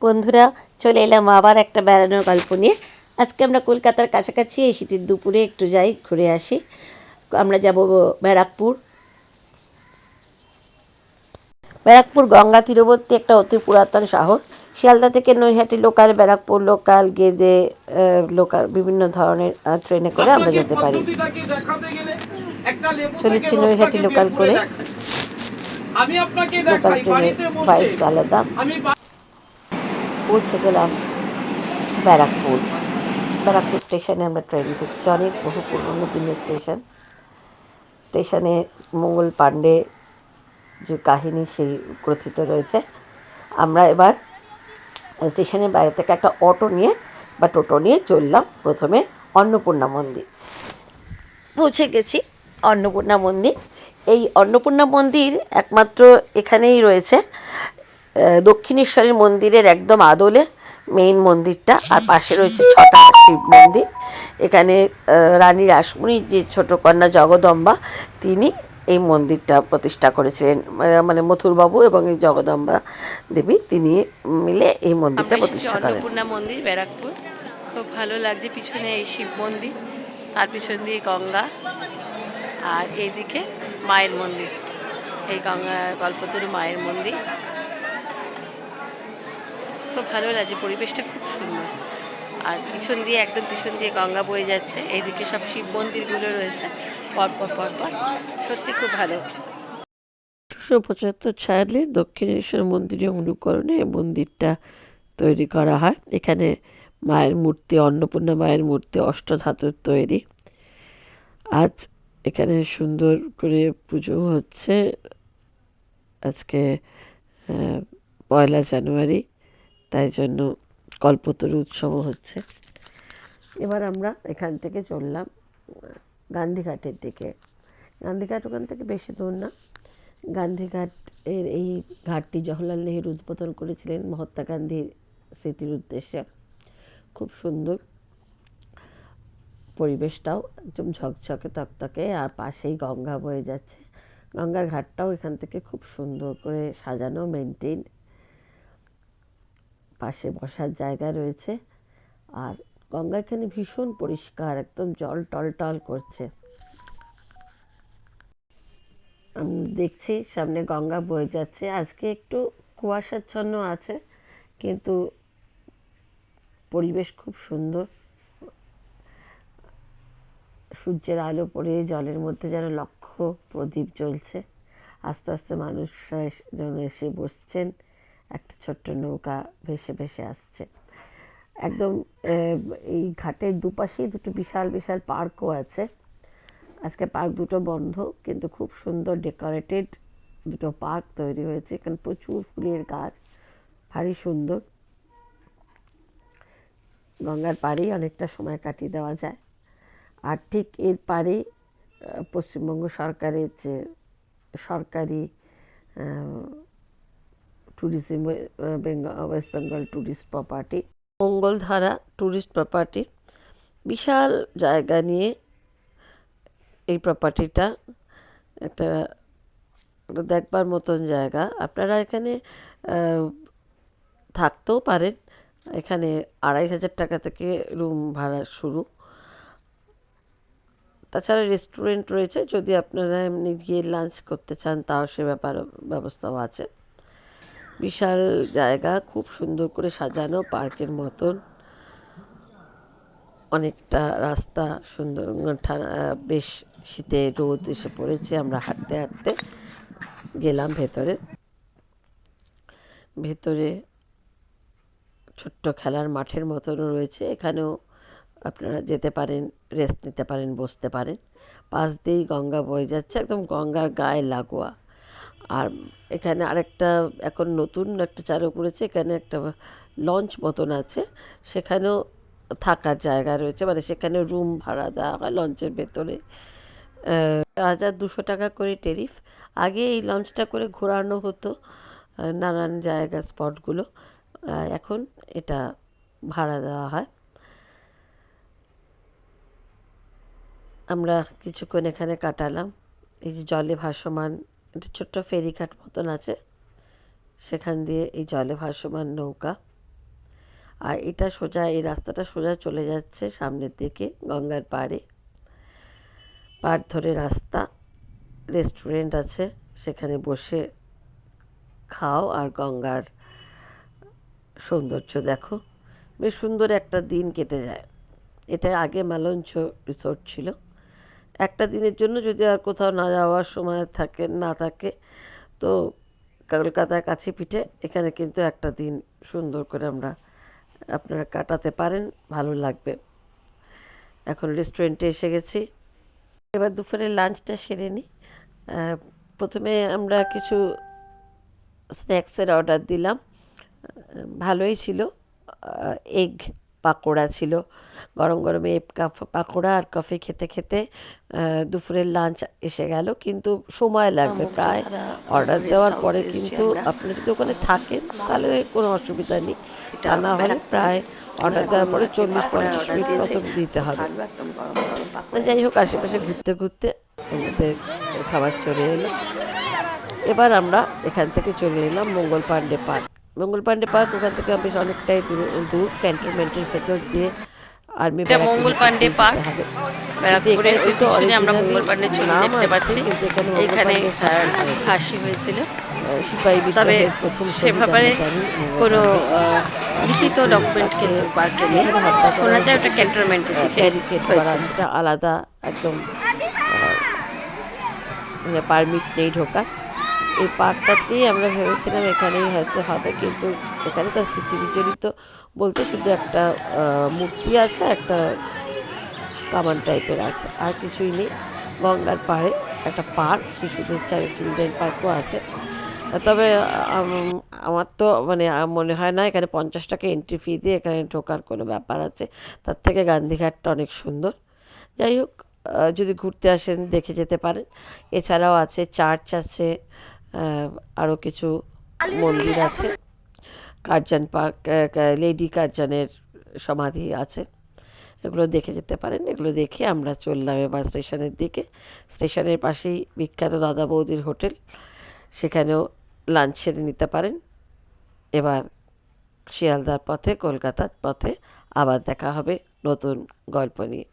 বন্ধুরা, চলে এলাম আবার একটা বেড়ানোর গল্প নিয়ে। আজকে আমরা কলকাতার কাছাকাছি এই শীতের দুপুরে একটু যাই, ঘুরে আসি। আমরা যাব ব্যারাকপুর। ব্যারাকপুর গঙ্গা তীরবর্তী একটা অতি পুরাতন শহর। শিয়ালদা থেকে Naihati local, Barrackpore local, Gede local, বিভিন্ন ধরনের ট্রেনে করে আমরা যেতে পারি। চলেছি নৈহাটি লোকাল করে, লোকাল ট্রেনে বাইক চালাতাম। পৌঁছে গেলাম ব্যারাকপুর। ব্যারাকপুর স্টেশনে আমরা ট্রেন ঢুকছি। অনেক বহু পুরনো দিনের স্টেশনে মঙ্গল পাণ্ডে যে কাহিনী সেই কথিত রয়েছে। আমরা এবার স্টেশনের বাইরে থেকে একটা অটো নিয়ে বা টোটো নিয়ে চললাম প্রথমে অন্নপূর্ণা মন্দির। পৌঁছে গেছি অন্নপূর্ণা মন্দির। এই অন্নপূর্ণা মন্দির একমাত্র এখানেই রয়েছে, দক্ষিণেশ্বরের মন্দিরের একদম আদলে মেইন মন্দিরটা, আর পাশে রয়েছে 6টা শিব মন্দির। এখানে রানী রাসমণির যে ছোট কন্যা জগদম্বা, তিনি এই মন্দিরটা প্রতিষ্ঠা করেছিলেন। মানে মথুরবাবু এবং এই জগদম্বা দেবী, তিনি মিলে এই মন্দিরটা প্রতিষ্ঠা করেন। অন্নপূর্ণা মন্দির, ব্যারাকপুর। খুব ভালো লাগছে। পিছনে এই শিব মন্দির, তার পিছন দিয়ে গঙ্গা, আর এইদিকে মায়ের মন্দির, এই গঙ্গা কল্পতরু মায়ের মন্দির। খুব ভালো লাগছে, পরিবেশটা খুব সুন্দর। আর পিছন দিয়ে, একদম পিছন দিয়ে গঙ্গা বয়ে যাচ্ছে। এইদিকে সব শিব মন্দিরগুলো রয়েছে পরপর পরপর। সত্যি খুব ভালো। 1875 সালে দক্ষিণেশ্বর মন্দিরের অনুকরণে এই মন্দিরটা তৈরি করা হয়। এখানে মায়ের মূর্তি, অন্নপূর্ণা মায়ের মূর্তি অষ্টধাতুর তৈরি। আজ এখানে সুন্দর করে পুজো হচ্ছে। আজকে 1 জানুয়ারি, তাই জন্য কল্পতরু উৎসবও হচ্ছে। এবার আমরা এখান থেকে চললাম গান্ধীঘাটের দিকে। গান্ধীঘাট ওখান থেকে বেশি দূর না। গান্ধীঘাট এর এই ঘাটটি জওহরলাল নেহেরু উদ্বোধন করেছিলেন মহাত্মা গান্ধীর স্মৃতির উদ্দেশ্যে। খুব সুন্দর পরিবেশটাও, একদম ঝকঝকে তকতকে, আর পাশেই গঙ্গা বয়ে যাচ্ছে। গঙ্গার ঘাটটাও এখান থেকে খুব সুন্দর করে সাজানো, মেনটেন। পাশে বসার জায়গা রয়েছে, আর গঙ্গা এখানে ভীষণ পরিষ্কার, একদম জল টলটল করছে। আমি দেখছি সামনে গঙ্গা বয়ে যাচ্ছে। আজকে একটু কুয়াশাচ্ছন্ন আছে, কিন্তু পরিবেশ খুব সুন্দর। সূর্যের আলো পড়ে জলের মধ্যে যেন লক্ষ প্রদীপ জ্বলছে। আস্তে আস্তে মানুষরা যেন এসে বসছেন। একটা ছোট্ট নৌকা ভেসে ভেসে আসছে। একদম এই ঘাটের দুপাশেই দুটো বিশাল বিশাল পার্কও আছে। আজকে পার্ক দুটো বন্ধ, কিন্তু খুব সুন্দর ডেকোরেটেড দুটো পার্ক তৈরি হয়েছে। এখানে প্রচুর ফুলের গাছ, ভারী সুন্দর। গঙ্গার পাড়েই অনেকটা সময় কাটিয়ে দেওয়া যায়। আর ঠিক এর পাড়ে পশ্চিমবঙ্গ সরকারের যে সরকারি tourism, West Bengal tourist property, Mangaldhara tourist property, বিশাল জায়গা নিয়ে এই প্রপার্টিটা। একটা দেখবার মতন জায়গা। আপনারা এখানে থাকতেও পারেন। এখানে 2,500 টাকা থেকে রুম ভাড়া শুরু। তাছাড়া রেস্টুরেন্ট রয়েছে, যদি আপনারা এমনি গিয়ে লাঞ্চ করতে চান তাও সে ব্যবস্থাও আছে। বিশাল জায়গা, খুব সুন্দর করে সাজানো, পার্কের মতন। অনেকটা রাস্তা সুন্দর, বেশ শীতে রোদ এসে পড়েছে। আমরা হাঁটতে হাঁটতে গেলাম ভেতরে। ভেতরে ছোট্ট খেলার মাঠের মতনও রয়েছে। এখানেও আপনারা যেতে পারেন, রেস্ট নিতে পারেন, বসতে পারেন। পাশ দিয়েই গঙ্গা বয়ে যাচ্ছে, একদম গঙ্গার গায়ে লাগোয়া। আর এখানে আরেকটা এখন নতুন একটা চালু করেছে, এখানে একটা লঞ্চ মতন আছে, সেখানেও থাকার জায়গা রয়েছে। মানে সেখানে রুম ভাড়া দেওয়া হয় লঞ্চের ভেতরে। 1,200 টাকা করে টেরিফ। আগে এই লঞ্চটা করে ঘোরানো হতো নানান জায়গা, স্পটগুলো। এখন এটা ভাড়া দেওয়া হয়। আমরা কিছুক্ষণ এখানে কাটালাম। এই যে জলে ভাসমান একটা ছোট্ট ফেরিঘাট মতন আছে, সেখান দিয়ে এই জলে ভাসমান নৌকা। আর এটা সোজা, এই রাস্তাটা সোজা চলে যাচ্ছে সামনের দিকে গঙ্গার পাড়ে, পাড় ধরে রাস্তা, রেস্টুরেন্ট আছে, সেখানে বসে খাও আর গঙ্গার সৌন্দর্য দেখো। বেশ সুন্দর একটা দিন কেটে যায়। এটা আগে মালঞ্চ রিসোর্ট ছিল। একটা দিনের জন্য যদি আর কোথাও না যাওয়ার সময় থাকে না থাকে, তো কলকাতার কাছে পিঠে এখানে কিন্তু একটা দিন সুন্দর করে আপনারা কাটাতে পারেন, ভালো লাগবে। এখন রেস্টুরেন্টে এসে গেছি, এবার দুপুরে লাঞ্চটা সেরে নিই। প্রথমে আমরা কিছু স্ন্যাক্সের অর্ডার দিলাম, ভালোই ছিল। এগ পাকোড়া ছিল, গরম গরম এগ পাকোড়া আর কফি খেতে খেতে দুপুরের লাঞ্চ এসে গেল। কিন্তু সময় লাগবে প্রায়, অর্ডার দেওয়ার পরে কিন্তু আপনি যদি ওখানে থাকেন তাহলে কোনো অসুবিধা নেই, তা না হলে প্রায় অর্ডার দেওয়ার পরে 40-50 মিনিট মতো দিতে হবে। যাই হোক, আশেপাশে ঘুরতে ঘুরতে আমাদের খাবার চলে এলো। এবার আমরা এখান থেকে চলে এলাম মঙ্গল পাণ্ডে পার্ক। মঙ্গল পাণ্ডে পার্ক ওখান থেকে বেশ অনেকটাই দূর ক্যান্টনমেন্টের ভেতর দিয়ে আর্মি এটা ব্যারাকের মঙ্গল ভেতর পাণ্ডে দিয়ে পার্ক, যেতে হবে। ব্যারাকপুরের ওই কিন্তু পিছনে আমরা অরিজিনালি মঙ্গল পাণ্ডের ছবি নাম দেখতে আছে, পাচ্ছি। কিন্তু এখানে মঙ্গল এখানে পাণ্ডে তার ফাঁসি হয়েছিল। ফাঁসি হয়েছিল। সিপাহী তবে বিদ্রোহের প্রথম শহীদ সেভাবে আমরা জানি মঙ্গল কোনো পাণ্ডে। লিখিত কিন্তু ডকুমেন্ট তাকে কিন্তু পার্কে নেই। যেখানে হত্যা করা শোনা যায় হয়েছে ওটা ক্যান্টনমেন্টের দিকে ব্যারিকেড করা, হয়েছে। সেটা আলাদা একদম, মানে পারমিট নেই ঢোকার। এই পার্কটাতেই আমরা ভেবেছিলাম এখানেই হয়তো হবে, কিন্তু এখানে তার স্মৃতি বিজড়িত বলতে শুধু একটা মূর্তি আছে, একটা কামান টাইপের আছে, আর কিছুই নেই। গঙ্গার পাড়ে একটা পার্ক, শিশুদের চিলড্রেন পার্কও আছে। তবে আমার তো মানে মনে হয় না এখানে 50 টাকা এন্ট্রি ফি দিয়ে এখানে ঢোকার কোনো ব্যাপার আছে। তার থেকে গান্ধীঘাটটা অনেক সুন্দর। যাই হোক, যদি ঘুরতে আসেন দেখে যেতে পারেন। এছাড়াও আছে চার্চ আছে, আরও কিছু মন্দির আছে, কার্জন পার্ক, লেডি কার্জনের সমাধি আছে, এগুলো দেখে যেতে পারেন। এগুলো দেখে আমরা চললাম এবার স্টেশনের দিকে। স্টেশনের পাশেই বিখ্যাত দাদা বৌদির হোটেল, সেখানেও লাঞ্চ সেরে নিতে পারেন। এবার শিয়ালদার পথে, কলকাতার পথে আবার দেখা হবে নতুন গল্প নিয়ে।